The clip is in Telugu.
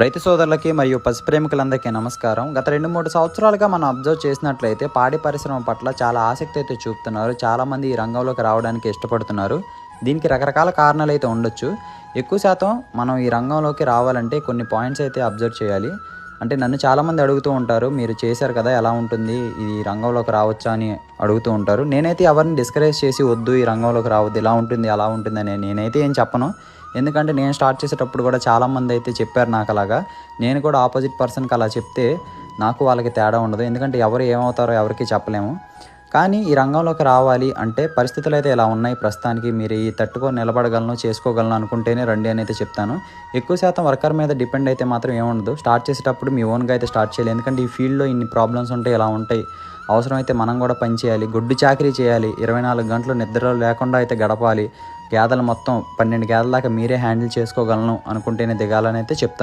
రైతు సోదరులకి మరియు పశు ప్రేమికులందరికీ నమస్కారం. గత 2-3 సంవత్సరాలుగా మనం అబ్జర్వ్ చేసినట్లయితే పాడి పరిశ్రమ పట్ల చాలా ఆసక్తి అయితే చూపుతున్నారు. చాలామంది ఈ రంగంలోకి రావడానికి ఇష్టపడుతున్నారు. దీనికి రకరకాల కారణాలు అయితే ఉండొచ్చు. ఎక్కువ శాతం మనం ఈ రంగంలోకి రావాలంటే కొన్ని పాయింట్స్ అయితే అబ్జర్వ్ చేయాలి. అంటే నన్ను చాలామంది అడుగుతూ ఉంటారు, మీరు చేశారు కదా, ఎలా ఉంటుంది, ఈ రంగంలోకి రావచ్చా అని అడుగుతూ ఉంటారు. నేనైతే ఎవరిని డిస్కరేజ్ చేసి వద్దు ఈ రంగంలోకి రావద్దు, ఇలా ఉంటుంది అలా ఉంటుంది అని నేనైతే ఏం చెప్పను. ఎందుకంటే నేను స్టార్ట్ చేసేటప్పుడు కూడా చాలామంది అయితే చెప్పారు నాకు అలాగా. నేను కూడా ఆపోజిట్ పర్సన్కి అలా చెప్తే నాకు వాళ్ళకి తేడా ఉండదు. ఎందుకంటే ఎవరు ఏమవుతారో ఎవరికి చెప్పలేము. కానీ ఈ రంగంలోకి రావాలి అంటే పరిస్థితులు అయితే ఇలా ఉన్నాయి ప్రస్తుతానికి. మీరు ఈ తట్టుకొని నిలబడగలను, చేసుకోగలను అనుకుంటేనే రండి అని అయితే చెప్తాను. ఎక్కువ శాతం వర్కర్ మీద డిపెండ్ అయితే మాత్రం ఏముండదు. స్టార్ట్ చేసేటప్పుడు మీ ఓన్గా అయితే స్టార్ట్ చేయాలి. ఎందుకంటే ఈ ఫీల్డ్లో ఇన్ని ప్రాబ్లమ్స్ ఉంటాయి, ఇలా ఉంటాయి. అవసరమైతే మనం కూడా పని చేయాలి, గొడ్డు చాకరీ చేయాలి, 24 గంటలు నిద్ర లేకుండా అయితే గడపాలి. గేదెలు మొత్తం 12 గేదెల దాకా మీరే హ్యాండిల్ చేసుకోగలను అనుకుంటేనే దిగాలని అయితే చెప్తాను.